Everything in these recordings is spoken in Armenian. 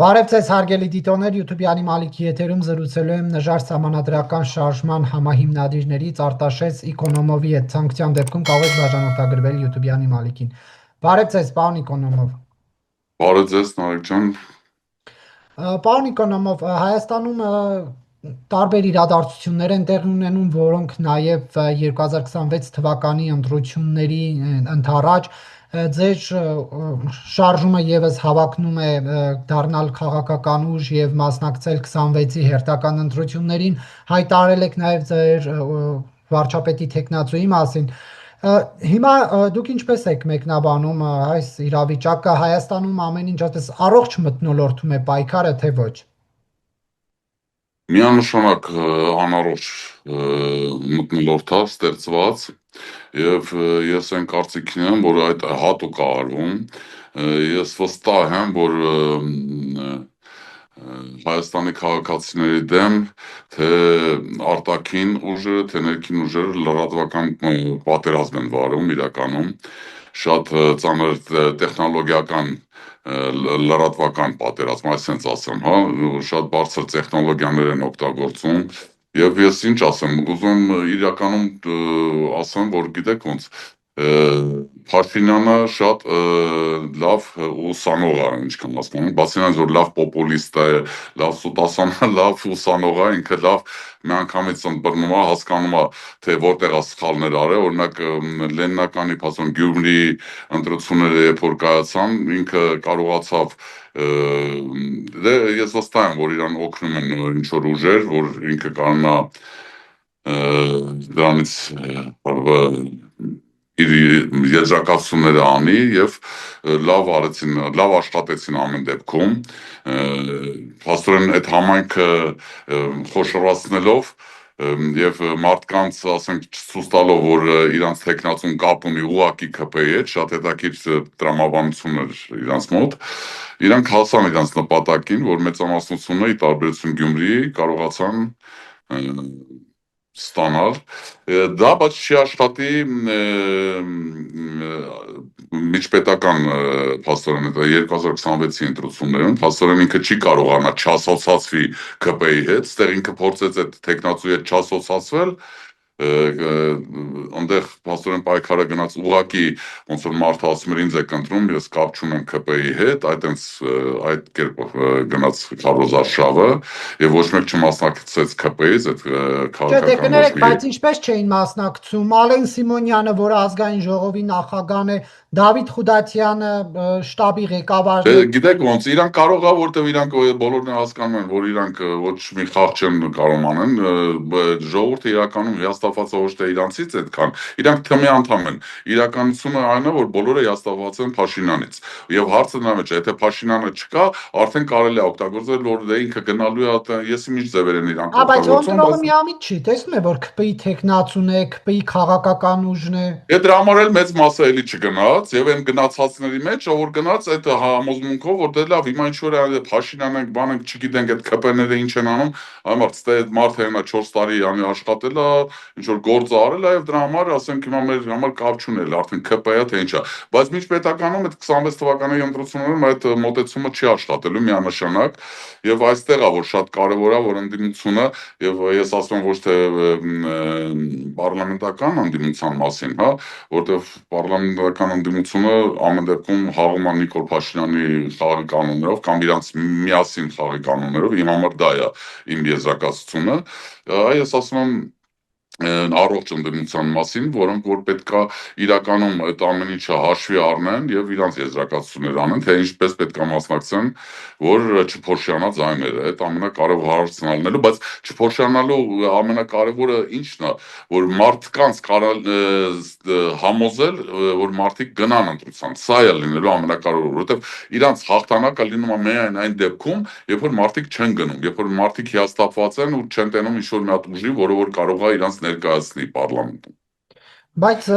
Բարև ձեզ հարգելի դիտողներ, YouTube-յանի Մալիքի եթերում զրուցելու եմ նժար սահմանադրական շարժման համահիմնադիրներից Արտաշես Իկոնոմովի հետ, ցանկության դեպքում կարող եք բաժանորդագրվել YouTube-յանի Մալիքին։ Բարև ձեզ, պարոն Իկոնոմով։ Բարև ձեզ, Նարեկ ջան։ Պարոն Իկոնոմով, Հայաստանում տարբեր իրադարձություններ են տեղի ունենում, որոնք նաև 2026 թվականի ընտրությունների ընդառաջ ձեր շարժումը եւս հավակնում է դառնալ քաղաքական ուժ եւ մասնակցել 26-ի հերթական ընտրություններին, հայտարարել եք նաեւ ձեր վարչապետի թեկնածուի մասին։ Հիմա դուք ինչպես եք մեկնաբանում այս իրավիճակը, Հայաստանում ամեն ինչ այդպես առողջ մթնոլորտում է պայքարը, թե ոչ։ Միանշանակ անառողջ մթնոլորտ է ստեղծված եւ ես այն կարծիքին եմ, որ այդ հատուկ է արվում։ Ես վստահ եմ, որ Հայաստանի քաղաքացիների դեմ թե արտաքին ուժերը, թե ներքին ուժերը լրատվական պատերազմ են վարում իրականում, շատ ծանր տեխնոլոգիական լրատվական պատերազմ, այսպես ասեմ, հա, շատ բարձր տեխնոլոգիաներ են օգտագործում եւ ես ինչ ասեմ, ուզում իրականում ասեմ, որ գիտեք ոնց Փաշինյանը շատ լավ ուսանող է, ինչքան հասկանում, բացի նրանից, որ լավ պոպուլիստ է, լավ սուտասան է, լավ ուսանող է, ինքը լավ միանգամից ընտրնում է, հասկանում է, թե որտեղ է սխալներ արել, օրինակ Լենինականի փաստորեն Գյումրիի ընտրությունները երբ որ կայացան, ինքը կարողացավ ես վստահ եմ, որ իրան օգնում են ինչ որ ուժեր, որ ինքը կարողանա դրանից իր եզրակացությունները անի եւ լավ արեցին, լավ աշխատեցին ամեն դեպքում, փաստորեն այդ համայնքը խոշորացնելով եւ մարդկանց, ասենք, ցույց տալով, որ իրանց տեխնացուն կապ ունի ուղակի ԿՊ-ի հետ, շատ հետաքրքիր տրամաբանություն էր իրանց մոտ, իրանք հասան իրանց նպատակին, որ մեծամասնությունը ի տարբերություն Գյումրիի կարողացան ստանալ, դա բայց չի աշխատի միջպետական փաստորեն 2026-ի ընտրություններում, փաստորեն ինքը չի կարողանա չասոցացվի ԿՊ-ի հետ, ստեղ ինքը փորձեց այդ տեխնացուի հետ չասոցացվել, այնտեղ փաստորեն պայքարը գնաց ուղակի, ոնց որ մարդը ասում էր ինձ եք ընտրում, ես կապ չունեմ ԿՊ-ի հետ, այդ կերպով գնաց քարոզարշավը եւ ոչ մեկ չմասնակցեց ԿՊ-ից, այդ քաղաքական ոչ մի։ Բայց ինչպես չէին մասնակցում Ալեն Սիմոնյանը, որը ազգային ժողովի նախագահն է, Դավիթ Խուդատյանը, շտաբի ղեկավարն է։ Գիտեք ոնց, իրանք կարող է, որտեղ իրանք բոլորն հասկանում են, որ իրանք ոչ մի խաղ չեն կարող անեն, ժողովուրդը իրականում հիասթափված ոչ թե իրանցից այդքան, իրանք թմի անդամ են։ Իրականությունը այն է, որ բոլորը հիասթափված են Փաշինյանից։ Եվ հարցը նա մեջ է, եթե Փաշինյանը չկա, արդեն կարելի է օգտագործել, որ դե ինքը գնալու է, եսի ինչ ձևեր են իրանք օգտագործում։ Բայց միամիտ չի, տեսնում է, որ ԿՊ-ի տեխնացուն է, ԿՊ-ի քաղաքական ուժն է։ Դրա համար էլ մեծ մասը էլի չգնաց, եւ այն գնացածների մեջ, որ գնաց այդ համոզմունքով, որ դե լավ, հիմա ինչ որ Փաշինյանն ենք, բան ենք, չգիտենք այդ ԿՊ-ները ինչ են անում, այմարդ ստե այդ մարդը հենա 4 տարի անի աշխատել է, ինչ որ գործ արել է եւ դրա համար, ասենք, հիմա մեր համար կապ չունել, արդեն ԿՊ-ը թե ինչա։ Բայց միջպետականում այդ 26 թվականի ընտրություններում այդ մոտեցումը չի աշխատելու միանշանակ եւ այստեղ է որ շատ կարեւոր է որ ընդդիմությունը եւ ես ասում եմ ոչ թե պարլամենտական ընդդիմության մասին, հա, որտեղ պարլամենտական ընդդիմությունը ամեն դեպքում հաղում է Նիկոլ Փաշինյանի խաղի կանոններով կամ իրանց միասին խաղի կանոններով, իմ համար դա է իմ եզրակացությունը, ես ասում եմ առողջ ընդդիմության մասին, որոնք որ պետքա իրականում այդ ամեն ինչը հաշվի առնեն եւ իրանց եզրակացություններ անեն, թե ինչպես պետքա մասնակցեն, որ չփոշյանա ձայները, այդ ամենակարևոր հարցն ալնելու, բայց չփոշյանալու ամենակարևորը ինչն է, որ մարդկանց համոզել, որ մարդիկ գնան ընտրության, սա է լինելու ամենակարևորը, որովհետեւ իրանց հաղթանակը լինում է միայն այն դեպքում, երբ որ մարդիկ չեն գնում, երբ որ մարդիկ հիասթափված են ու չեն տենում ինչ որ մի հատ ուժի, որը որ կարող է իրանց ներկայացնի պարլամենտում։ Բայց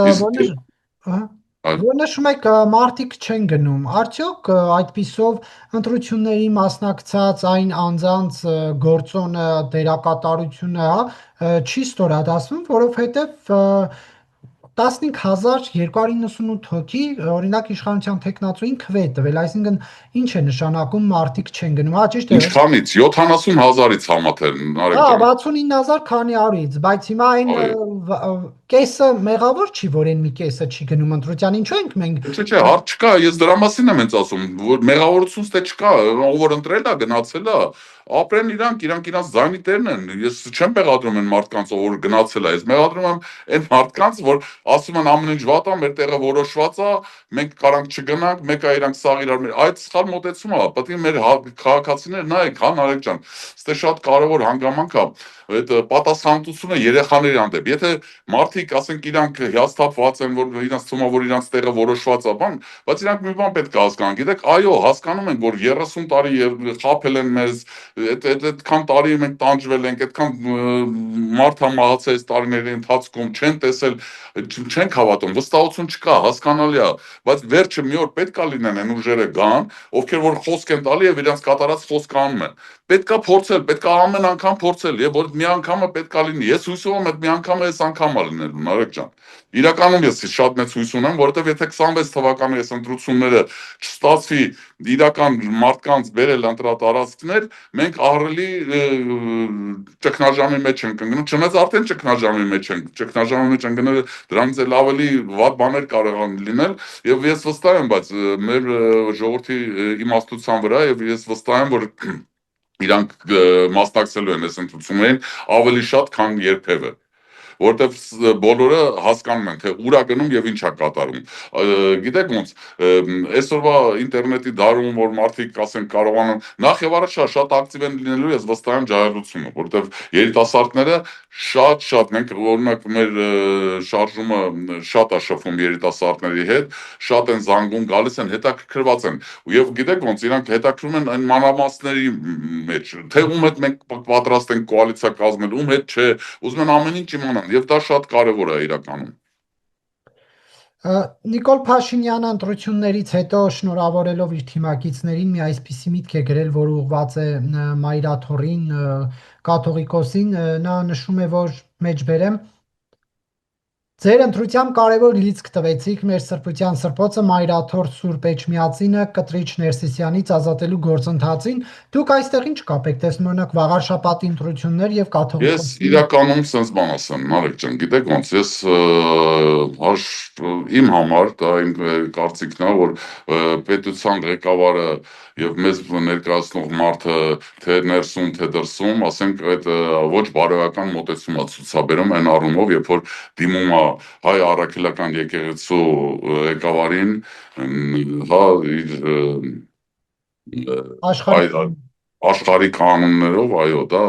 որ նշում եք մարդիկ չեն գնում, արդյոք այդպիսով ընտրությունների մասնակցած այն անձանց գործոնը, դերակատարությունը չի ստորադասվում, որովհետև 15298 հոգի օրինակ իշխանության տեխնացուին քվե տվել, այսինքն ինչ է նշանակում մարդիկ չեն գնում, հա ճիշտ է։ Ինչքանից 70,000-ից համաթել, Նարեկ Հա, ջան։ 69000 քանի արից, բայց հիմա այն կեսը մեղավոր չի, որ այն մի կեսը չի գնում ընտրության, ինչու ենք մենք։ Չէ, հարց չկա, ես դրա մասին եմ հենց ասում, որ մեղավորությունս դե չկա, ով որ ընտրել է, գնացել է, ապրեն իրանք իրանց ձայնի տերն են։ Ես չեմ մեղադրում այն մարդկանց, ով որ գնացել է, ես մեղադրում եմ այն մարդկանց, որ ասում են ամեն ինչ վատ է, մեր տեղը որոշված է, մենք կարանք չգնանք, մեկը իրանք սաղ իրար մեր, այդ սխալ մոտեցում է, պետք է մեր քաղաքացիները նայեք, հա, Նարեկ ջան, ստե շատ կարևոր հանգամանք է, այդ պատասխանատվությունը երեխաների հանդեպ։ Եթե մարդիկ ասենք իրանք հիասթափված են, որ իրանք թվում է, որ իրանք տեղը որոշված է, բան, բայց իրանք մի բան պետք է հասկանան։ Գիտեք, այո, հասկանում ենք, որ 30 տարի խաբել են մեզ, այդքան տարի մենք տանջվել ենք, այդքան մարդ է մահացել այս տարիների ընթացքում, չեն տեսել, չենք հավատում, վստահություն չկա, հասկանալի է, բայց վերջը մի օր պետք է լինեն այն ուժերը գան, ովքեր որ խոսք են տալի եւ իրանք կատարած խոսք անում են։ Պետքա փորձել, պետքա ամեն անգամ փորձել, եւ որ մի անգամը պետքա լինի։ Ես հույս ունեմ, այդ մի անգամը այս անգամը լինելու, Նարեկ ջան։ Իրականում ես շատ մեծ հույս ունեմ, որովհետեւ եթե 26 թվականի այս ընտրությունները չստացվի իրական մարդկանց բերել ընտրատարածքներ, մենք ահռելի ճգնաժամի մեջ ենք ընկնում, չնայած արդեն ճգնաժամի մեջ ենք, ճգնաժամի մեջ ընկնել դրանից էլ ավելի վատ բաներ կարող են լինել, եւ ես վստահ եմ, բայց մեր ժողովրդի իմաստության վրա եւ ես վստահ եմ, որ իրանք մասնակցելու են այս ընտրություններին ավելի շատ, քան երբևէ, որտեվ բոլորը հասկանում են, թե ուր է գնում եւ ինչ է կատարում։ Գիտեք ոնց, այսօրվա ինտերնետի դարում, որ մարդիկ ասեն կարողանում, նախ եւ առաջ շատ ակտիվ են լինելու, ես վստահ եմ ջահելությունը, որտեվ երիտասարդները շատ մենք օրինակ մեր շարժումը շատ է շփվում երիտասարդների հետ, շատ են զանգում, գալիս են, հետաքրքրված են։ Եվ գիտեք ոնց, իրանք հետաքրքրում են այն մանրամասների մեջ, թե ում հետ մենք պատրաստ ենք կոալիցիա կազմել, ում հետ չէ, ուզում են ամեն ինչ իմանան, եւ դա շատ կարեւոր է իրականում։ Նիկոլ Փաշինյանը ընտրություններից հետո շնորհավորելով իր թիմակիցներին մի այսպիսի միտք է գրել, որ ուղղված է Մայրաթորին, կաթողիկոսին, նա նշում է, որ մեջբերեմ Ձեր ընտրությամբ կարևոր լիցք տվեցիք մեր սրբության սրբոցը Մայրաթոր Սուրբ Էջմիածինը Կտրիչ Ներսիսյանից ազատելու գործընթացին, դուք այստեղ ինչ կապ եք տեսնում, օրինակ վաղար շաբաթի ընտրություններ եւ Ես կաթողիկոսի։ իրականում sense բան ասեմ, Նարեկ ջան, գիտեք ոնց, ես իմ համար դա իմ կարծիքն է, որ պետության ղեկավարը եւ մեզ ներկայացնող մարդը թե ներսում, թե դրսում, ասենք այդ ոչ բարոյական մոտեցում է ցուցաբերում այն առումով, երբ որ դիմում է հայ առաքելական եկեղեցու ղեկավարին, հա, Աշխարհի աշխարհի կանոններով, այո, դա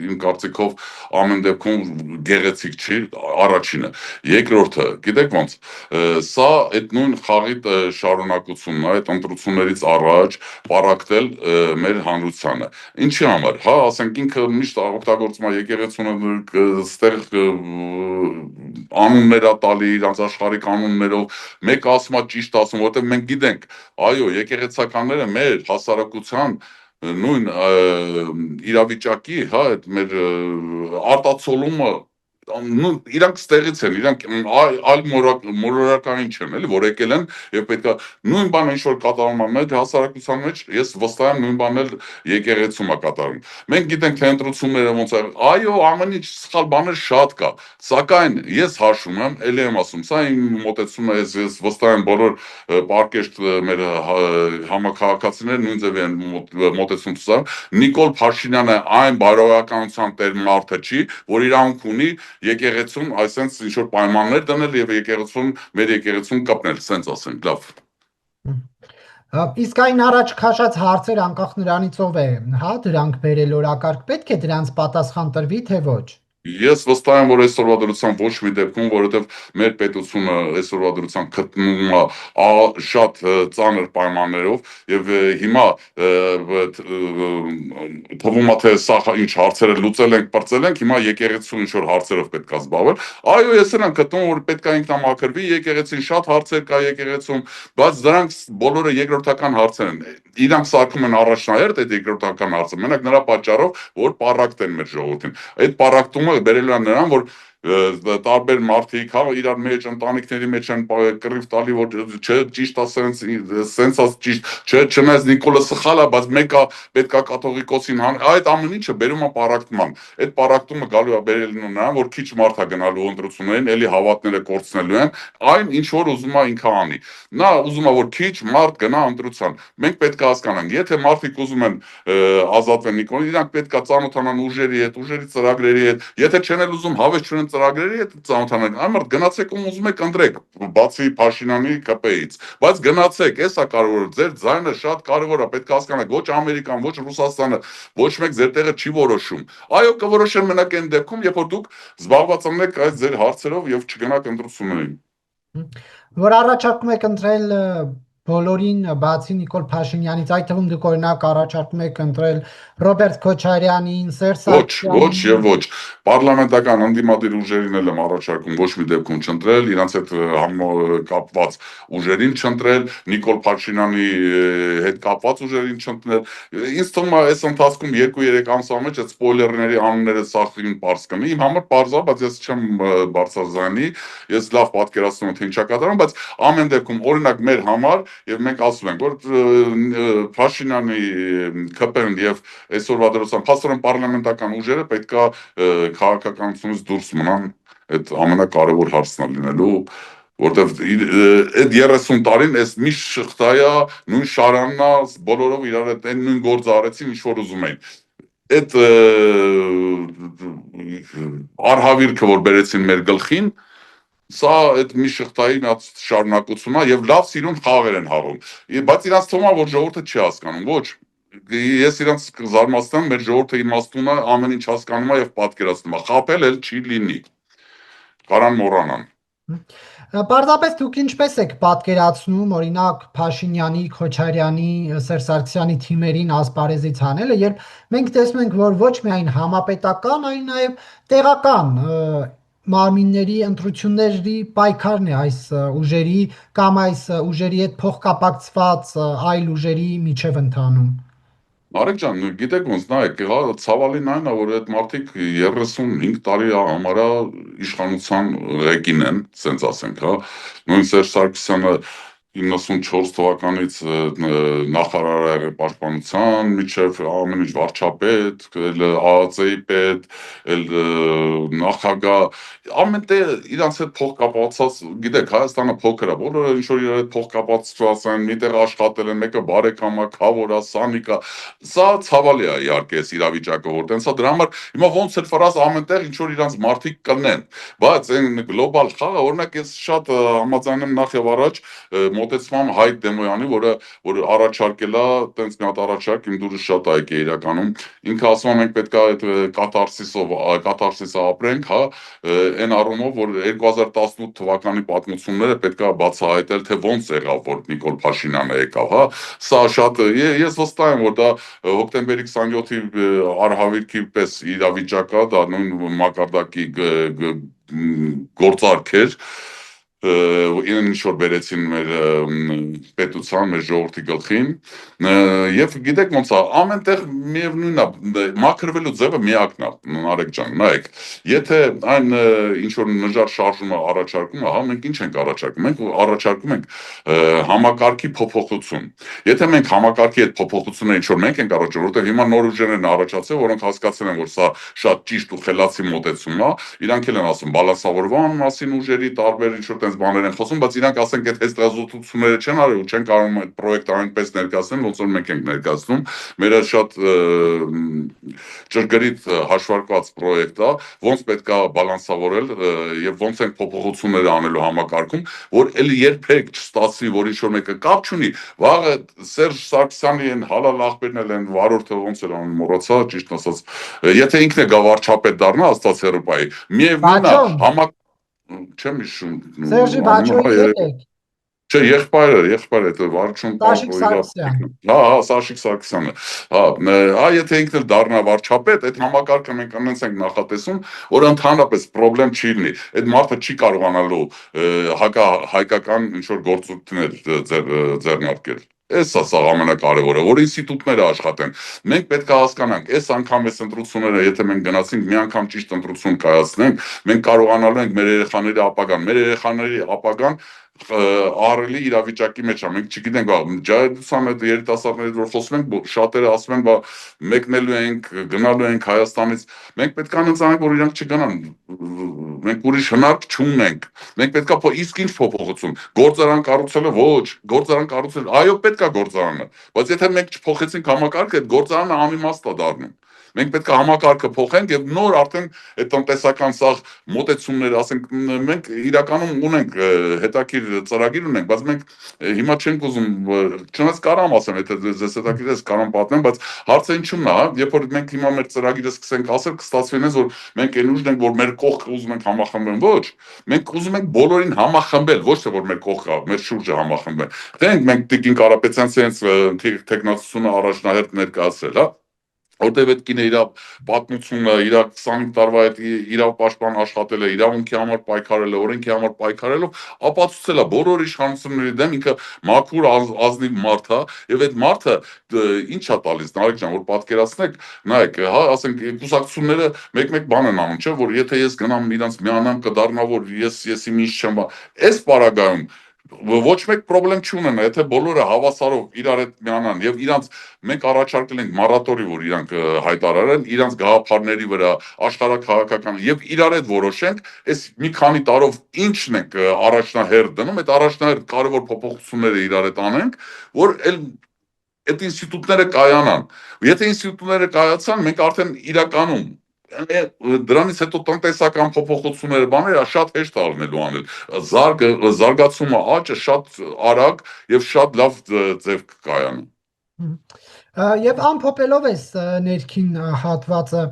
իմ կարծիքով ամեն դեպքում գեղեցիկ չի, առաջինը։ Երկրորդը, գիտեք ոնց, սա այդ նույն խաղի շարունակությունն է, այդ ընտրություններից առաջ պարակտել մեր հանրությանը։ Ինչի համար, հա, ասենք ինքը միշտ օգտագործում է եկեղեցունը ստեղ անուններ է տալի իրանց աշխարհի կանոններով, մեկը ասում է ճիշտ ասում, որովհետև մենք գիտենք, այո, եկեղեցականները մեր հասարակության նույն իրավիճակի, հա, այդ մեր արտացոլումը իրանք ստեղից են, իրանք այլ մոլորակային չեն, էլի, որ եկել են եւ պետքա նույն բանը ինչ որ կատարում է մեր հասարակության մեջ, ես վստահ եմ նույն բանն էլ եկեղեցում է կատարում։ Մենք գիտենք թե ընտրությունները ոնց է, այո, ամեն ինչ սխալ բաներ շատ կա, սակայն ես հաշվում եմ, ելի եմ ասում, սա իմ մոտեցումն է, ես վստահ եմ բոլոր պարկեշտ մեր համաքաղաքացիները նույն ձևի են մոտեցում ցուցաբերում։ Նիկոլ Փաշինյանը այն բարոյականության տեր մարդը չի, որ իրավունք ունի եկեղեցում այսպես ինչ որ պայմաններ դնել եւ մեր եկեղեցուն կապնել, սենց ասենք, լավ։ Իսկ այն առաջ քաշած հարցեր անկախ նրանից ով է, հա, դրանք բերել օրակարգ, պետք է դրանց պատասխան տրվի, թե ոչ։ Ես վստահ եմ, որ այսօրվա դրությամբ ոչ մի դեպքում, որովհետև մեր պետությունը այսօրվա դրությամբ գտնվում է շատ ծանր պայմաններով եւ հիմա թվում է թե սա ինչ հարցերը լուծել ենք, բրծել ենք, հիմա եկեղեցու ինչ որ հարցերով պետք է զբաղվել։ Այո, ես նրան գտնում որ պետք է ինքնամաքրվի եկեղեցին, շատ հարցեր կա եկեղեցում, բայց դրանք բոլորը երկրորդական հարցեր են։ Իրանք սարքում են առաջնահերթ այդ երկրորդական հարցը, մենակ նրա պատճառով, որ պարակտեն մեր ժողովրդին։ Այդ պարակտումը բերել է նրան, որ տարբեր մարդիկ, հա, իրար մեջ ընտանիքների մեջ են կռիվ տալի, որ չէ, ճիշտ է, սենց է ճիշտ, չէ, չնայած Նիկոլը սխալ է, բայց մեկը պետքա կաթողիկոսին այդ ամեն ինչը բերում է պարակտման։ Այդ պարակտումը գալու է բերելու նրան, որ քիչ մարդ է գնալու ընտրություններին, էլի հավատները կորցնելու են, այն ինչ որ ուզում է ինքը անի։ Նա ուզում է որ քիչ մարդ գնա ընտրության։ Մենք պետք է հասկանանք, եթե մարդիկ ուզում են ազատվեն Նիկոլին, իրանք պետք է ծանոթանան ուժերի հետ, ուժերի ծրագրերի հետ, եթե չեն էլ ուզում հավես չունեն ծրագրերի հետ ծանոթանան, այմարդ գնացեք ում ուզում եք ընտրեք, բացի Փաշինյանի ԿՊ-ից, բայց գնացեք, էս է կարևորը, ձեր ձայնը շատ կարևոր է, պետք է հասկանաք, ոչ Ամերիկան, ոչ Ռուսաստանը, ոչ մեկ ձեր տեղը չի որոշում։ Այո, կորոշեն մենակ այն դեպքում, երբ որ դուք զբաղված ըլնեք այդ ձեր հարցերով եւ չգնաք ընտրություններին։ Որ առաջարկում եք ընտրել բոլորին բացի Նիկոլ Փաշինյանից, այդ թվում դուք օրինակ առաջարկում եք ընտրել Ռոբերտ Քոչարյանին, Սերժ Ոչ եւ ոչ։ Պարլամենտական ընդդիմադիր ուժերին էլ եմ առաջարկում ոչ մի դեպքում չընտրել, իրանց հետ կապված ուժերին չընտրել, Նիկոլ Փաշինյանի հետ կապված ուժերին չընտրել։ Ինձ թվում է այս ընթացքում 2-3 ամսվա մեջ այդ սպոյլերների անունները սախին པարզ կնի։ Իմ համար པարզ է, բայց ես չեմ բարձրազանի, ես լավ պատկերացնում եմ թե ինչա կատարում, բայց ամեն դեպքում օրինակ մեր համար եւ մենք ասում ենք, որ Փաշինյանի ԿՊ-ն եւ այսօրվա դրությամբ փաստորեն պարլամենտական ուժերը պետքա քաղաքականությունից դուրս մնան, այդ ամենակարևոր հարցն է լինելու, որտեվ այդ 30 տարին այս միշտ շղթայա, նույն շարանն է, բոլորով իրար հետ այն նույն գործը արեցին, ինչ որ ուզում էին։ Այդ արհավիրքը, որ բերեցին մեր գլխին, սա այդ մի շղթայի մի շարունակությունն է եւ լավ սիրուն խաղեր են հաղում։ Բայց իրանց թվում է, որ ժողովուրդը չի հասկանում, ոչ։ Ես իրանց զարմացնում, մեր ժողովուրդը իմաստուն է, ամեն ինչ հասկանում է եւ պատկերացնում է։ Խաբել էլ չի լինի։ Կարան մոռանան։ Պարզապես դուք ինչպես եք պատկերացնում օրինակ Փաշինյանի, Քոչարյանի, Սերժ Սարգսյանի թիմերին ասպարեզից հանելը, երբ մենք տեսնում ենք, որ ոչ միայն համապետական, այլ նաև տեղական մարմինների ընտրությունների պայքարն է այս ուժերի կամ այս ուժերի հետ փոխկապակցված այլ ուժերի միջև ընթանում։ Արեգ ջան, գիտեք ոնց, նայեք, ցավալին այն է, որ այդ մարդիկ 35 տարի համարա իշխանության ղեկին են, սենց ասենք, հա։ Նույն Սերժ Սարգսյանը 94 թվականից նախարար է եղել պաշտպանության, միջև ամեն ինչ վարչապետ, ԱԱԾ-ի պետ, նախագահ, ամեն տեղ իրանց հետ փոխկապացած, գիտեք, Հայաստանը փոքր է, բոլորը ինչ որ իրար հետ փոխկապացված են, միտեղ աշխատել են, մեկը բարեկամ է, քավոր է, սանիկ է, սա ցավալի է իհարկե այս իրավիճակը, որ տենց է, դրա համար հիմա ոնց էլ ֆրազ ամենտեղ ինչ որ իրանց մարդիկ կնեն, բայց այն գլոբալ խաղը, օրինակ ես շատ համաձայն եմ նախ եւ առաջ մոտեցման Հայկ Դեմոյանի, որ առաջարկել է, տենց մի հատ առաջարկ, իմ դուրս շատ այկ է իրականում, ինքը ասում է մենք պետք է այդ կաթարսիսը ապրենք, հա, այն առումով, որ 2018 թվականի պատմությունները պետք է բացահայտել, թե ոնց եղավ, որ Նիկոլ Փաշինյանը եկավ, հա, սա շատ, ես վստահ եմ, որ դա հոկտեմբերի 27-ի արհավիրքի պես իրավիճակ է, դա նույն մակարդակի գործարք էր, ինչ որ բերեցին մեր պետության, մեր ժողովրդի գլխին, եւ գիտեք ոնց է, ամենտեղ միևնույնն է, մաքրվելու ձևը միակն է, Արեգ ջան, նայեք, եթե այն ինչ որ նժար շարժումը առաջարկում է, հա, մենք ինչ ենք առաջարկում, մենք առաջարկում ենք համակարգի փոփոխություն։ Եթե մենք համակարգի այդ փոփոխությունը ինչ որ մենք ենք առաջարկում, որտեղ հիմա նոր ուժեր են առաջացել, որոնք հասկացել են, որ սա շատ ճիշտ ու խելացի մոտեցում է, իրանք էլ են ասում բալանսավորման մասին ուժերի տարբեր ինչ որ տենց բաներ են խոսում, բայց իրանք ասենք այդ հեստեղծությունները չեն արել ու չեն կարող այդ պրոյեկտը այնպես ներկայացնել, ոնց որ մենք ենք ներկայացնում։ Մեր շատ ճշգրիտ հաշվարկված պրոյեկտ է, ոնց պետք է բալանսավորել եւ ոնց են փոփոխությունները անելու համակարգում, որ էլ երբեք չստացվի, որ ինչ որ մեկը կապ չունի, վաղը Սերժ Սարգսյանի այն հալալ ախպերն են վարորդը ոնց էր անում մոռացա, ճիշտ ասած, եթե ինքն է գա վարչապետ դառնա Աստված հերոպայի, միևնույնն է, չեմ հիշում, Սերժի Բաչոյի հետ եք։ Չէ, եղբայրը այդ վարչուն Սաշիկ Սարգսյանը։ Հա, Սաշիկ Սարգսյանը։ Հա, եթե ինքն էլ դառնա վարչապետ, այդ համակարգը մենք անենց ենք նախատեսում, որ ընդհանրապես խնդրեմ չի լինի։ Այդ մարդը չի կարողանալու հայկական ինչ որ գործողություններ ձեռնարկել։ Էսա սա ամենակարևորը, որ ինստիտուտները աշխատեն։ Մենք պետք է հասկանանք, այս անգամ այս ընտրությունները, եթե մենք գնացինք մի անգամ ճիշտ ընտրություն կայացնենք, մենք կարողանալու ենք մեր երեխաների ապագան, մեր երեխաների ապագան ահռելի իրավիճակի մեջ է։ Մենք չգիտենք, ջահելության այդ երիտասարդներից որ խոսում ենք, շատերը ասում են, բա մեկնելու ենք, գնալու ենք Հայաստանից։ Մենք պետք է անենք, որ իրանք չգնան։ Մենք ուրիշ հնարք չունենք։ Մենք պետք է իսկ ինչ փոփոխություն։ Գործարան կառուցելը ոչ, գործարան կառուցել, այո, պետք է գործարանը, բայց եթե մենք չփոխեցինք համակարգը, այդ գործարանը անիմաստ է դառնում։ Մենք պետք է համակարգը փոխենք եւ նոր արդեն այդ տնտեսական սաղ մոտեցումներ, ասենք մենք իրականում ունենք հետաքրիր ծրագիր ունենք, բայց մենք հիմա չենք ուզում, չնայած կարամ ասեմ, եթե ձեզ հետաքրիր է, կարամ պատմեմ, բայց հարցը ինչու՞մն է, երբ որ մենք հիմա մեր ծրագիրը սկսենք ասել, կստացվի այնպես, որ մենք այն ուժն ենք, որ մեր կողքը ուզում ենք համախմբեն, ոչ, մենք ուզում ենք բոլորին համախմբել, ոչ թե որ մեր կողքը, մեր շուրջը համախմբեն։ Դենք մենք Տիկին Կարապետյանցի հենց տեխնացությունը առաջնահերթ ներկայացրել, հա, որտեվ այդ կինը իր պատմությունը, իր 25 տարվա այդ իրավապաշտպան աշխատել է, իրավունքի համար պայքարել է, օրենքի համար պայքարելով, ապացուցել է բոլոր իշխանությունների դեմ ինքը մաքուր ազնիվ մարդ է, եւ այդ մարդը ինչ է տալիս, Նարեկ ջան, որ պատկերացնեք, նայեք, հա, ասենք կուսակցությունները մեկ-մեկ բան են անում, չէ, որ եթե ես գնամ իրանց միանամ կդառնա, որ ես իմ ինչ չեմ, այս պարագայում ոչ մեկ խնդրեմ չունենա, եթե բոլորը հավասարով իրար հետ միանան եւ իրանց մենք առաջարկել ենք մորատորի, որ իրանք հայտարարեն իրանց գաղափարների վրա, աշխարհաքաղաքական եւ իրար հետ որոշենք, այս մի քանի տարով ինչն ենք առաջնահերթ դնում, այդ առաջնահերթ կարևոր փոփոխությունները իրար հետ անենք, որ այդ ինստիտուտները կայանան։ Եթե ինստիտուտները կայացան, մենք արդեն իրականում դրանից հետո տնտեսական փոփոխությունները բաները շատ հեշտ է լինելու անել։ Զարգացումը աճը շատ արագ եւ շատ լավ ձև կկայանի։ Եվ ամփոփելով այս ներքին հատվածը,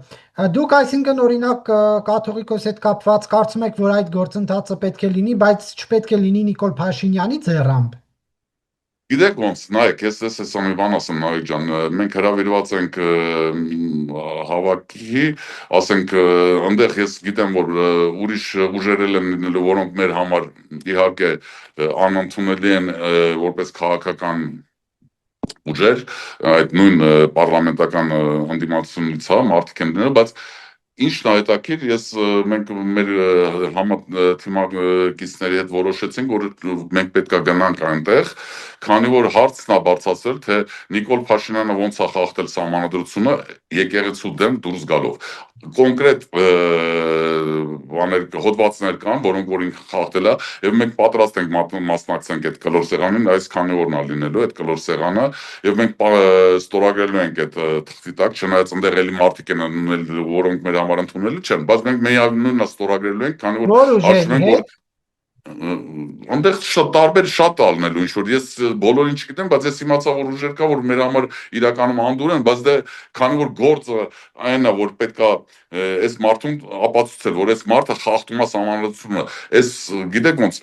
դուք այսինքն օրինակ կաթողիկոս հետ կապված կարծում եք, որ այդ գործընթացը պետք է լինի, բայց չպետք է լինի Նիկոլ Փաշինյանի ձեռամբ։ Գիտեք ոնց, նայեք, ես մի բան ասեմ, Նարեկ ջան, մենք հրավիրված ենք հավաքի, ասենք, այնտեղ ես գիտեմ, որ ուրիշ ուժերել են լինելու, որոնք մեր համար իհարկե անընդունելի են որպես քաղաքական ուժեր, այդ նույն պարլամենտական ընդդիմացությունից հա, մարդիկ են լինելու, բայց ինչն է հետաքրքիր, մենք մեր թիմակիցների հետ որոշեցինք, որ մենք պետք է գնանք այնտեղ, քանի որ հարցն է բարձրացել, թե Նիկոլ Փաշինյանը ոնց է խախտել սահմանադրությունը եկեղեցու դեմ դուրս գալով։ Կոնկրետ հոդվածներ կան, որոնք որ ինքը խախտել է, եւ մենք պատրաստ ենք մասնակցենք այդ կլոր սեղանին, այս քանի օրն է լինելու այդ կլոր սեղանը, եւ մենք ստորագրելու ենք այդ թղթի տակ, չնայած այնտեղ էլի մարդիկ են ունենալ, որոնք մեր համար ընդունելի չեն, բայց մենք միևնույնն է ստորագրելու ենք, քանի որ հաշվում ենք, որ այնտեղ շատ ալնելու ինչ որ ես բոլորին չգիտեմ, բայց ես իմացա որ ուժեր կա, որ մեր համար իրականում անդուր են, բայց դե քանի որ գործը այն է, որ պետքա այս մարդուն ապացուցել, որ այս մարդը խախտում է սահմանադրությունը, այս գիտեք ոնց,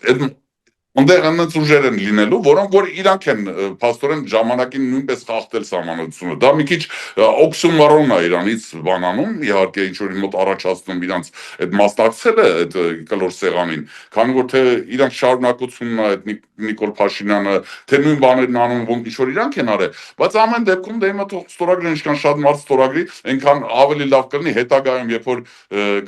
Այնտեղ այնպես ուժեր են լինելու, որոնք որ իրանք են փաստորեն ժամանակին նույնպես խախտել սահմանադրությունը։ Դա մի քիչ օքսիմորոն է իրանից բանանում, իհարկե ինչ որ մոտ առաջացնում իրանց այդ մասնակցելը այդ կլոր սեղանին, քանի որ թե իրանք շարունակությունն է այդ Նիկոլ Փաշինյանը, թե նույն բաներն անում, ոնց ինչ որ իրանք են արել, բայց ամեն դեպքում դե հիմա թող ստորագրեն, ինչքան շատ մարդ ստորագրի, այնքան ավելի լավ կլինի հետագայում, երբ որ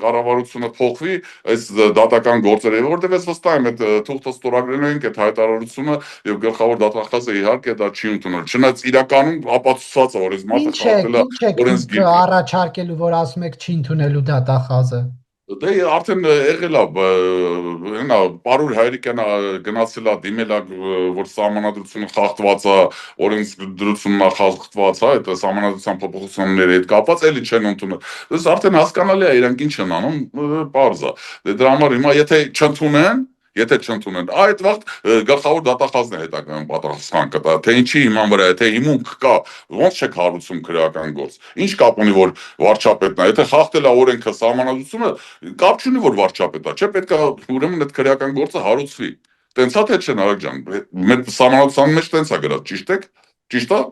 կառավարությունը փոխվի, այս դատական գործերը, որտեղ ես վստահ եմ այդ թուղթը ստորագրել ենք այդ հայտարարությունը եւ գլխավոր դատախազը իհարկե դա չի ընդունել։ Չնայած իրականում ապացուցված է, որ այս մարդը խախտել է օրենսգիրքը առաջարկելու, որ ասում եք չի ընդունելու դատախազը։ Դե արդեն եղել է, հենա Պարուր Հայրիկյանը գնացել է, դիմել է, որ սահմանադրությունը խախտված է, օրենսդրությունն է խախտված, հա, այդ սահմանադրության փոփոխությունների հետ կապված, էլի չեն ընդունել։ Դες արդեն հասկանալի է, իրանք ինչ են անում, պարզ է։ Դե դրա համար հիմա եթե չընդունեն, այդ վաղ գլխավոր դատախազն է հետագայում պատասխան կտա, թե ինչի հիման վրա է, թե հիմունք կա, ոնց չեք հարուցում քրեական գործ։ Ինչ կապ ունի, որ վարչապետն է, եթե խախտել է օրենքը, սահմանադրությունը, կապ չունի, որ վարչապետ է, չէ, պետք է ուրեմն այդ քրեական գործը հարուցվի։ Տենց է թե չէ, Նարեկ ջան, մեր սահմանադրության մեջ տենց է գրած, ճիշտ է։ Ճիշտ է։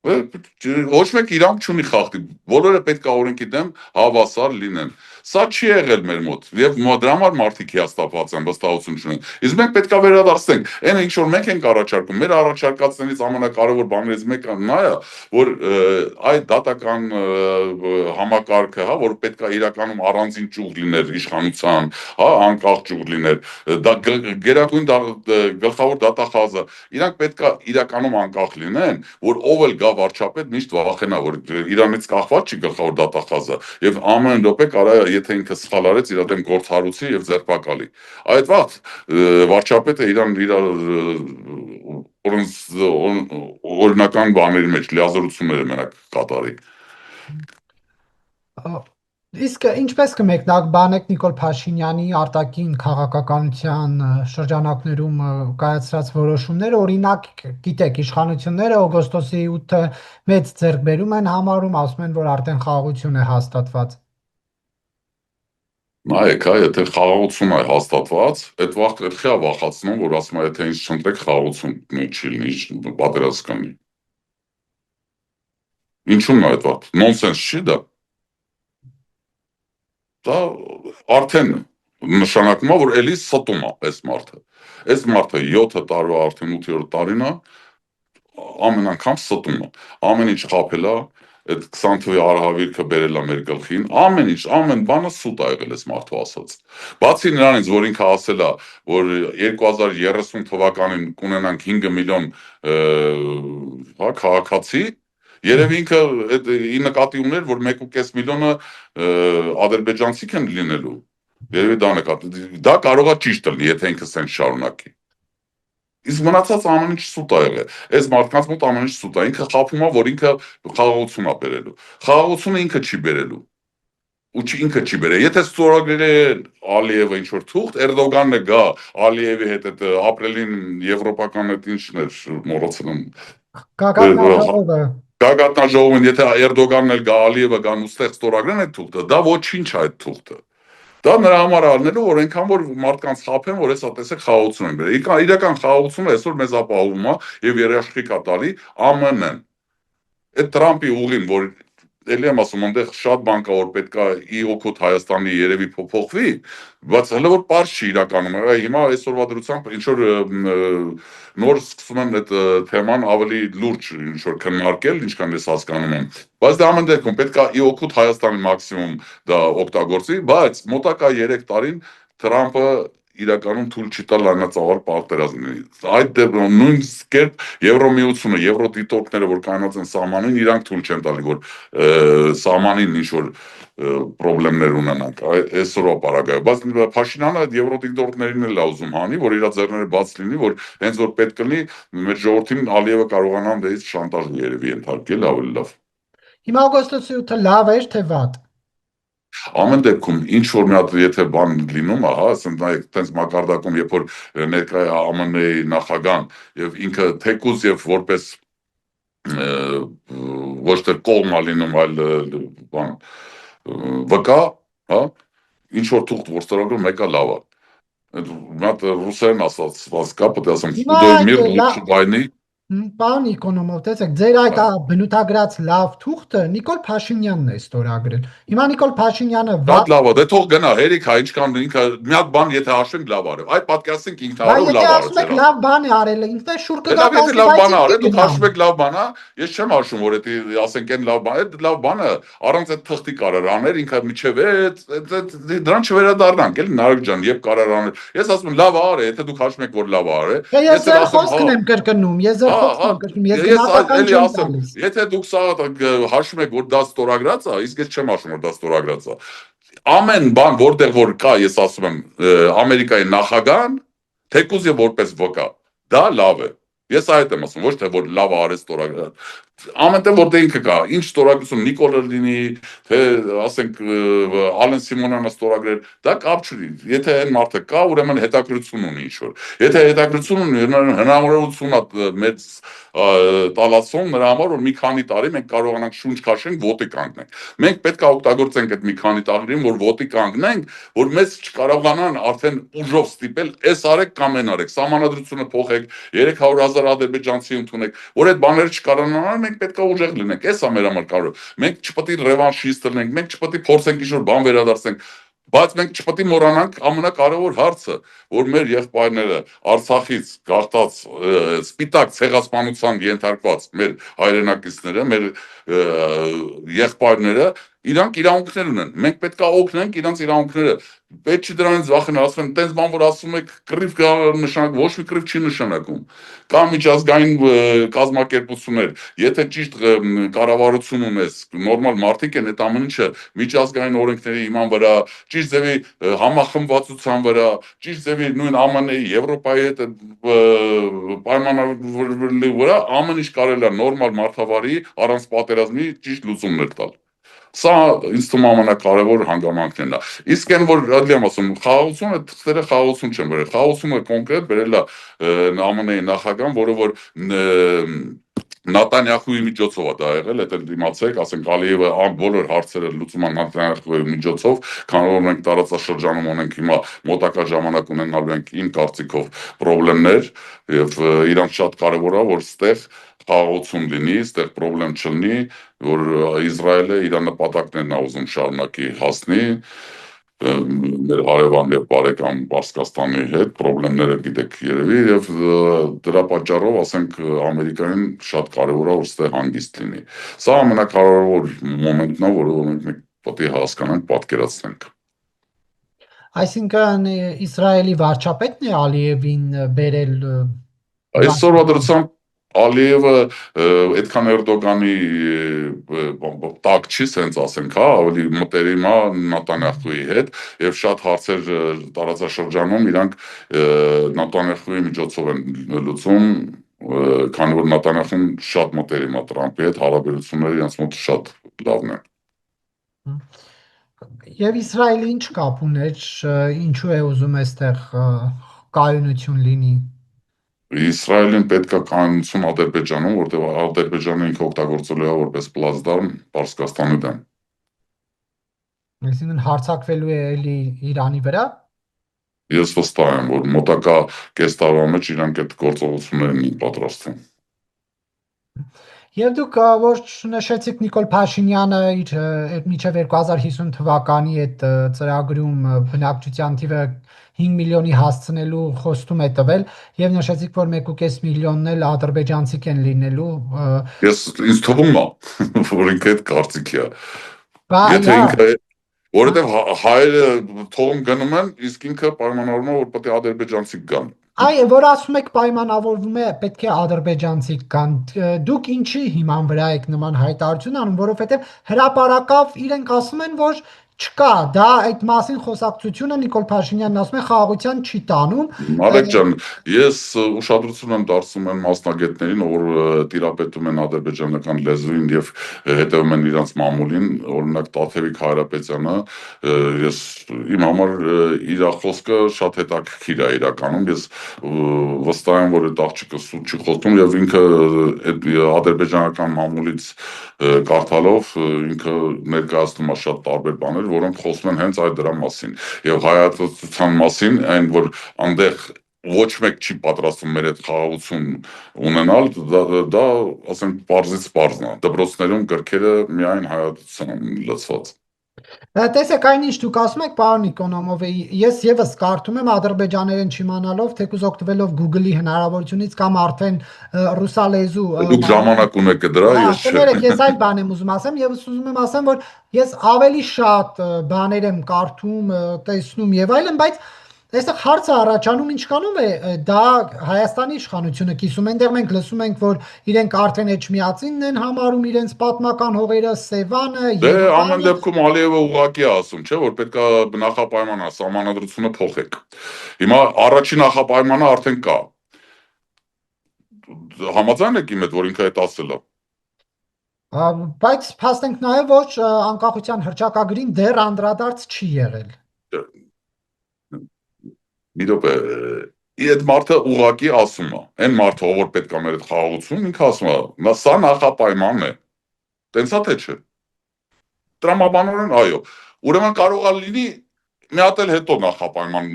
Ոչ մեկ իրավունք չունի խախտի, բոլորը պետք է օրենքի դեմ հավասար լինեն։ Սա չի եղել մեր մոտ եւ դրա համար մարդիկ հիասթափված են, վստահություն չունեն։ Իսկ մենք պետք է վերադարձնենք այն ինչ որ մենք ենք առաջարկում, մեր առաջարկածներից ամենակարևոր բաներից մեկը նա է, որ այդ դատական համակարգը, հա, որ պետք է իրականում առանձին ճյուղ լիներ իշխանության, հա, անկախ ճյուղ լիներ, դա գերագույն գլխավոր դատախազը, իրանք պետք է իրականում անկախ լինեն, որ ով էլ գա վարչապետ միշտ վախենա, որ իրանից կախված չի գլխավոր դատախազը եւ ամեն րոպե կարա եթե ինքը սխալ արեց իր դեմ գործ եւ ձերբակալի։ Այդ վաղ վարչապետը իրան իր օրինական բաների մեջ լիազորությունները մենակ կատարի։ Իսկ ինչպես կմեկնաբանեք Նիկոլ Փաշինյանի արտաքին քաղաքականության շրջանակներում կայացրած որոշումները, օրինակ, գիտեք, իշխանությունները օգոստոսի 8-ը մեծ ձեռքբերում են համարում, ասում են, որ արդեն խաղաղություն է հաստատված։ Նայեք, հա, եթե խաղաղություն է հաստատված, այդ վաղ էլի է վախացնում, որ ասում է, եթե ինձ չընտրեք, խաղաղություն չի լինի, պատերազմ կլինի։ Ինչու՞մն է այդ վաղ։ Նոնսենս չի դա։ Դա արդեն նշանակում է, որ էլի ստում է այս մարդը։ Այս մարդը 7 տարվա արդեն 8-րդ տարին է, ամեն անգամ ստում է։ Ամեն ինչ խաբել է, այդ 20 թվականի արհավիրքը բերել է մեր գլխին, ամեն ինչ, ամեն բանը սուտ է եղել այս մարդու ասած։ Բացի նրանից, որ ինքը ասել է, որ 2030 թվականին կունենանք 5 միլիոն հա քաղաքացի, երևի ինքը ի նկատի ուներ, որ 1.5 միլիոնը ադրբեջանցիք են լինելու։ Երևի դա նկատի։ Դա կարող է ճիշտ լինի, եթե ինքը սենց շարունակի։ Իսկ մնացած ամեն ինչ սուտ է եղել։ Այս մարդկանց մոտ ամեն ինչ սուտ է։ Ինքը խափում է, որ ինքը խաղաղություն է բերելու։ Խաղաղությունը ինքը չի բերելու։ Ու ինքը չի բերել։ Եթե ստորագրել է Ալիևը ինչ որ թուղթ, Էրդողանն է գա Ալիևի հետ այդ ապրիլին եվրոպական այդ ինչն էր մոռացել եմ։ Գագաթնաժողովը Գագաթնաժողովին, եթե Էրդողանն էլ գա Ալիևը գան ու ստեղ ստորագրեն այդ թուղթը, դա ոչինչ է այդ թուղթը։ Դա նրա համար առնելու, որ այնքան որ մարդկանց խափեն, որ հեսա տեսեք խաղաղություն են բերել։ Իրական խաղաղությունը այսօր մեզ ապահովում է եւ երաշխիք է տալի ԱՄՆ-ն։ Այդ Տրամպի ուղին, որ էլի եմ ասում, այնտեղ շատ բան կա, որ պետքա ի օգուտ Հայաստանի երևի փոփոխվի, բայց հələ որ པարզ չի իրականում։ Հիմա այսօրվա դրությամբ ինչ որ նոր սկսում են այդ թեման ավելի լուրջ ինչ որ քննարկել, ինչքան ես հասկանում եմ։ Բայց դա ամեն դեպքում պետքա ի օգուտ Հայաստանի մաքսիմում դա օգտագործի, բայց մոտակա 3 տարին Թրամփը իրականում թույլ չի տալ լայնածավալ պատերազմ լինի։ Այդ նույն կերպ Եվրոմիությունը, եվրոդիտորդները, որ կանած են սահմանին, իրանք թույլ չեն տալի, որ սահմանին ինչ որ պրոբլեմներ ունենանք այսօրվա պարագայում։ Բայց Փաշինյանը այդ եվրոդիտորդներին էլ է ուզում հանի, որ իր ձեռները բաց լինի, որ հենց որ պետք կլինի մեր ժողովրդին Ալիևը կարողանա դից շանտաժ երևի ենթարկել ավելի լավ։ Հիմա օգոստոսի 8-ը լավ էր թե վատ։ Ամեն դեպքում ինչ որ մի հատ եթե բան լինում է, հա, ասենք նայեք, տենց մակարդակում, երբ որ ներկայ է ԱՄՆ-ի նախագահան եւ ինքը թեկուզ եւ որպես ոչ թե կողմ է լինում, այլ բան վկա, հա, ինչ որ թուղթ որ ստորագրում մեկը լավ է։ Մի հատ ռուսերեն ասած կա, պետք է ասեմ, «Խուդոյ միր լուչше վայնի»։ Պարոն Իկոնոմով, տեսեք, ձեր այդ բնութագրած լավ թուղթը Նիկոլ Փաշինյանն է ստորագրել։ Հիմա Նիկոլ Փաշինյանը վատ լավ է, դե թող գնա, հերիք է, ինչքան ինքը մի հատ բան եթե հաշվենք լավ արել։ Այդ պատկերացնենք ինքն արել լավ արել։ Բայց լավ բան է արել, ինքն է շուր կգա։ Լավ բան արել, դուք հաշվեք լավ բան է, ես չեմ հաշվում, որ դա ասենք այն լավ բան է, լավ բանը առանց այդ թղթի կարար անել, ինքը միջև է, դրան չվերադառնանք, էլի Նարեկ ջան, եւ կարար անել։ Ես ասում եմ լավ արել, եթե դուք հաշվում եք, որ լավ արել։ Ես ձեր խոսքն եմ կրկնում, ես գնահատական չեմ տալիս։ Եթե դուք սա հաշվում եք, որ դա ստորագրած է, իսկ ես չեմ հաշվում, որ դա ստորագրած է։ Ամեն բան, որտեղ որ կա, ես ասում եմ, Ամերիկայի նախագահան, թեկուզ եւ որպես վկա, դա լավ է։ Ես այդ եմ ասում, ոչ թե որ լավ արել ստորագրած։ Ամենտեղ որտեղ ինքը կա, ինչ ստորագրություն Նիկոլը լինի, թե ասենք Ալեն Սիմոնյանը ստորագրել, դա կապ չունի։ Եթե այն մարդը կա, ուրեմն հետաքրություն ունի ինչ որ։ Եթե հետաքրություն ունի, հնարավորություն է մեծ տալացում նրա համար, որ մի քանի տարի մենք կարողանանք շունչ քաշենք, ոտի կանգնենք։ Մենք պետք է օգտագործենք այդ մի քանի տարիներին, որ ոտի կանգնենք, որ մեզ չկարողանան արդեն ուժով ստիպել, էս արեք կամ այն արեք, սահմանադրությունը փոխեք, 300,000 ադրբեջանցի ընդունեք, որ այդ բաները չկարողանան, մենք մենք պետք է ուժեղ լինենք, էս է մեր համար կարևոր։ Մենք չպետք է ռևանշիստ լինենք, մենք չպետք է փորձենք ինչ-որ բան վերադարձնենք, բայց մենք չպետք է մոռանանք ամենակարևոր հարցը, որ մեր եղբայրները Արցախից գաղթած սպիտակ ցեղասպանության ենթարկված մեր հայրենակիցները, մեր եղբայրները իրանք իրավունքներ ունեն։ Մենք պետք է օգնենք իրանք իրավունքները։ Պետք չի դրանից վախենալ, ասում են, տենց բան որ ասում եք, կռիվ նշանակ, ոչ մի կռիվ չի նշանակում։ Կա միջազգային կազմակերպություններ, եթե ճիշտ կառավարություն ունես, նորմալ մարդիկ են, այդ ամեն ինչը միջազգային օրենքների հիման վրա, ճիշտ ձևի համախմբվածության վրա, ճիշտ ձևի նույն ԱՄՆ-ի, Եվրոպայի հետ պայմանավորների վրա ամեն ինչ կարելի է նորմալ մարդավարի առանց պատերազմի ճիշտ լուծումներ տալ։ Սա ինձ թվում ամենակարևոր հանգամանքներն է։ Իսկ այն որ ադլի եմ ասում, խաղաղությունը թղթերը խաղաղություն չեն բերել։ Խաղաղությունը կոնկրետ բերել է ԱՄՆ-ի նախագահան, որը որ Նատանյախուի միջոցով է դա եղել, դա դիմացեք, ասենք Ալիևը բոլոր հարցերը լուծում են Նատանյախուի միջոցով, քանի որ մենք տարածաշրջանում ունենք հիմա մոտակա ժամանակ ունենալու ենք իմ կարծիքով խնդիրներ եւ իրանք շատ կարեւոր է որ ստեղ խաղաղություն լինի, ստեղ խնդրեմ չլինի, որ Իսրայելը իր նպատակներն է ուզում շարունակի հասնի մեր հարևան եւ բարեկամ Պարսկաստանի հետ խնդիրները գիտեք երևի եւ դրա պատճառով ասենք Ամերիկային շատ կարեւոր է որ ստեղ հանգիստ լինի։ Սա ամենակարևոր մոմենտն է, որը մենք պետք է հասկանանք, պատկերացնենք։ Այսինքն Իսրայելի վարչապետն է Ալիևին բերել Այսօրվա դրությամբ Ալիևը այդքան Էրդոգանի տակ չի, սենց ասենք, հա, ավելի մտերիմ է Նատանյախուի հետ եւ շատ հարցեր տարածաշրջանում իրանք Նատանյախուի միջոցով են լուծում, քանի որ Նատանյախուն շատ մտերիմ է Տրամփի հետ, հարաբերությունները իրենց մոտ շատ լավն են։ Եվ Իսրայելը ինչ կապ ուներ, ինչու է ուզում այստեղ կայունություն լինի։ Իսրայելին պետք է կայունություն Ադրբեջանում, որտեղ Ադրբեջանը ինքը օգտագործելու է որպես պլացդարմ Պարսկաստանի դեմ։ Այսինքն հարձակվելու է էլի Իրանի վրա։ Ես վստահ եմ, որ մոտակա կես տարվա մեջ իրանք այդ գործողություններն են պատրաստվում։ Եվ դուք որ նշեցիք Նիկոլ Փաշինյանը իր մինչև 2050 թվականի այդ ծրագրում բնակչության թիվը 5 միլիոնի հասցնելու խոստում է տվել եւ նշեցիք որ 1.5 միլիոնն էլ ադրբեջանցիք են լինելու։ Ինձ թվում է, որ ինքը այդ կարծիքի է։ Եթե ինքը որովհետեւ հայերը թողում գնում են, իսկ ինքը պայմանավորում է որ պետք է ադրբեջանցիք գան։ Այ որ ասում եք պայմանավորվում է պետք է ադրբեջանցիք կան, դուք ինչի հիման վրա եք նման հայտարարություն անում, որովհետև հրապարակավ իրենք ասում են որ չկա, դա այդ մասին խոսակցությունը Նիկոլ Փաշինյանն ասում է խաղաղության չի տանում։ Մալեք ջան, ես ուշադրություն եմ դարձնում այն մասնագետներին, որ տիրապետում են ադրբեջանական լեզվին եւ հետեւում են իրանց մամուլին, օրինակ Տաթևիկ Հայրապետյանը, ես իմ համար իր խոսքը շատ հետաքրքիր է իրականում, ես վստահ եմ, որ այդ աղջիկը սուտ չի խոսում եւ ինքը այդ ադրբեջանական մամուլից կարդալով ինքը ներկայացնում է շատ տարբեր բաներ, որոնք խոսում են հենց այդ դրա մասին եւ հայատության մասին, այն որ այնտեղ ոչ մեկ չի պատրաստվում մեր այդ խաղաղություն ունենալ, դա ասենք պարզից պարզն է։ Դպրոցներում գրքերը միայն հայատության լցված։ Տեսեք այն ինչ դուք ասում եք պարոն Նիկոնոմով, ես եւս կարդում եմ ադրբեջաներեն չիմանալով, թեկուզ օգտվելով Google-ի հնարավորությունից կամ արդեն ռուսալեզու։ Դուք ժամանակ ունեք դրա, ես չէ։ Ես այդ բան եմ ուզում ասեմ եւ ուզում եմ ասեմ, որ ես ավելի շատ բաներ եմ կարդում, տեսնում եւ այլն, բայց այստեղ հարցը առաջանում ինչքանով է դա Հայաստանի իշխանությունը կիսում, այնտեղ մենք լսում ենք, որ իրենք արդեն Էջմիածինն են համարում իրենց պատմական հողերը, Սևանը, Դե ամեն դեպքում Ալիևը ուղղակի է ասում, չէ, որ պետք է նախապայմանը, սահմանադրությունը փոխեք։ Հիմա առաջին նախապայմանը արդեն կա։ Համաձայն եք իմ հետ, որ ինքը այդ ասել է։ Բայց փաստենք նաև որ անկախության հռչակագրին դեռ անդրադարձ չի եղել։ Մի րոպե, այդ մարդը ուղղակի ասում է, այն մարդը, որ պետք է մեր այդ խաղաղություն, ինքը ասում է, սա նախապայմանն է։ Տենց է թե չէ։ Տրամաբանորեն այո։ Ուրեմն կարող է լինի մի հատ էլ հետո նախապայման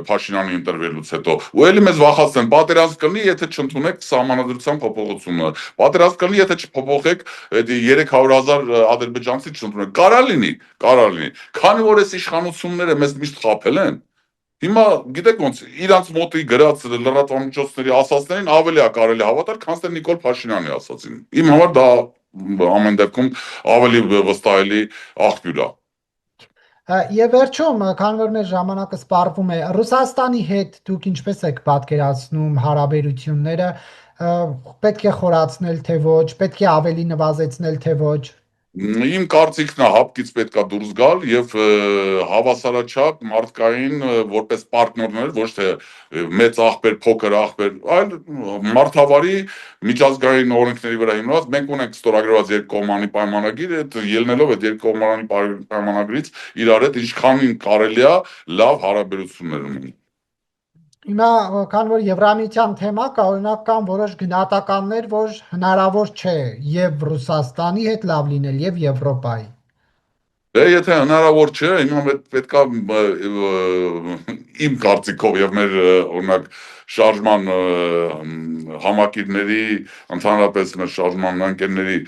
Փաշինյանի ընտրվելուց հետո ու էլի մեզ վախացնեն պատերազմ կլինի եթե չընդունեք սահմանադրության փոփոխությունը պատերազմ կլինի եթե չփոփոխեք այդ 300,000 ադրբեջանցի չընդունեք կարա լինի քանի որ այս իշխանությունները մեզ միշտ խաբել են հիմա գիտեք ոնց իրանց մոտի գրած լրատվամիջոցների ասածներին ավելի է կարելի հավատալ քան թե Նիկոլ Փաշինյանի ասածին իմ համար դա ամեն դեպքում ավելի վստահելի աղբյուր է Եվ վերջում, քանի որ մեր ժամանակը սպառվում է, Ռուսաստանի հետ դուք ինչպես եք պատկերացնում հարաբերությունները, պետք է խորացնել թե ոչ, պետք է ավելի նվազեցնել թե ոչ։ Իմ կարծիքն է հապկից պետքա դուրս գալ եւ հավասարաչափ մարդկային որպես պարտներներ, ոչ թե մեծ աղբեր, փոքր աղբեր, այլ մարդավարի միջազգային օրենքների վրա հիմնված մենք ունենք ստորագրված երկկողմանի պայմանագիր, այդ ելնելով այդ երկկողմանի պայմանագրից իրար հետ ինչքանին կարելի է լավ հարաբերություններ ունենալ Հիմա քանի որ Եվրամիության թեմա կա, օրինակ կան որոշ գնահատականներ, որ հնարավոր չէ եւ Ռուսաստանի հետ լավ լինել եւ Եվրոպայի։ Դե եթե հնարավոր չէ, հիմա պետքա իմ կարծիքով եւ մեր օրինակ շարժման համակիրների, ընդհանրապես մեր շարժման ընկերների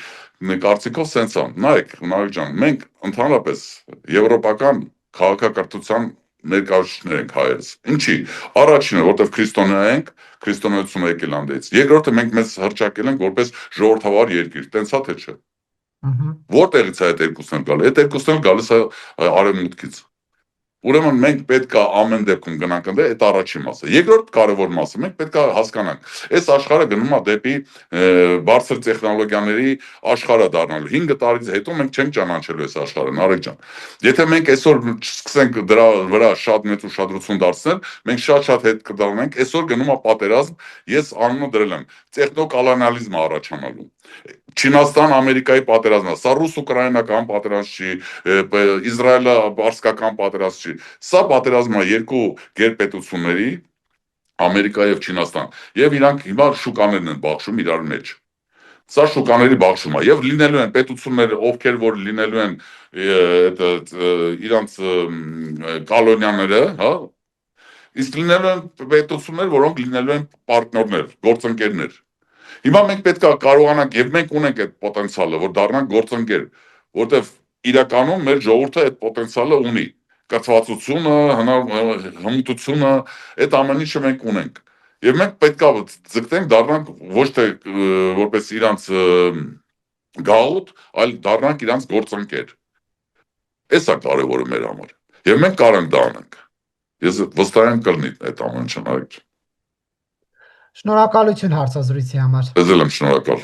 կարծիքով սենց է։ Նայեք, Նարեկ ջան, մենք ընդհանրապես եվրոպական քաղաքակրթության ներկայացուցիչներ ենք հայերս։ Ինչի։ Առաջինը, որտեղ քրիստոնյա ենք, քրիստոնեությունը եկել անդեից։ Երկրորդը մենք մեզ հռչակել ենք որպես ժողովրդավար երկիր։ Տենց է թե չէ։ Որտեղից է այդ երկուսն էլ գալի։ Այդ երկուսն էլ գալիս է արևմուտքից։ Ուրեմն մենք պետք է ամեն դեպքում գնանք ընդ այդ առաջին մասը։ Երկրորդ կարևոր մասը մենք պետք է հասկանանք, այս աշխարհը գնում է դեպի բարձր տեխնոլոգիաների աշխարհը դառնալու։ 5 տարից հետո մենք չենք ճանաչելու այս աշխարհը, Նարեկ ջան։ Եթե մենք այսօր սկսենք դրա վրա շատ մեծ ուշադրություն դարձնել, մենք շատ հետ կդառնանք։ Այսօր գնում է պատերազմ, ես անունը դրել եմ տեխնոկոլոնիալիզմը առաջանալու։ Չինաստան Ամերիկայի պատերազմն է, սա ռուս-ուկրաինական պատերազմ չի, Իսրայելա-բարսկական պատերազմ չի, սա պատերազմն է երկու գերպետությունների, Ամերիկա եւ Չինաստան, եւ իրանք հիմա շուկաներն են բախշում իրար մեջ։ Սա շուկաների բախշում է եւ լինելու են պետությունները, ովքեր որ լինելու են իրանց կոլոնիաները, հա, իսկ լինելու են պետություններ, որոնք լինելու են պարտներներ, գործընկերներ։ Հիմա մենք պետք է կարողանանք եւ մենք ունենք այդ պոտենցիալը, որ դառնանք գործընկեր, որտեվ իրականում մեր ժողովուրդը այդ պոտենցիալը ունի։ Կրթվածությունը, հմտությունը, այդ ամեն ինչը մենք ունենք։ Եվ մենք պետք է ձգտենք դառնանք ոչ թե որպես իրանց գաղութ, այլ դառնանք իրանց գործընկեր։ Էսա կարևորը մեր համար։ Եվ մենք կարող ենք դա անենք։ Ես վստահ եմ կլինի այդ ամեն ինչը նայեք։ Շնորհակալություն հարցազրույցի համար։ Ես էլ եմ շնորհակալ։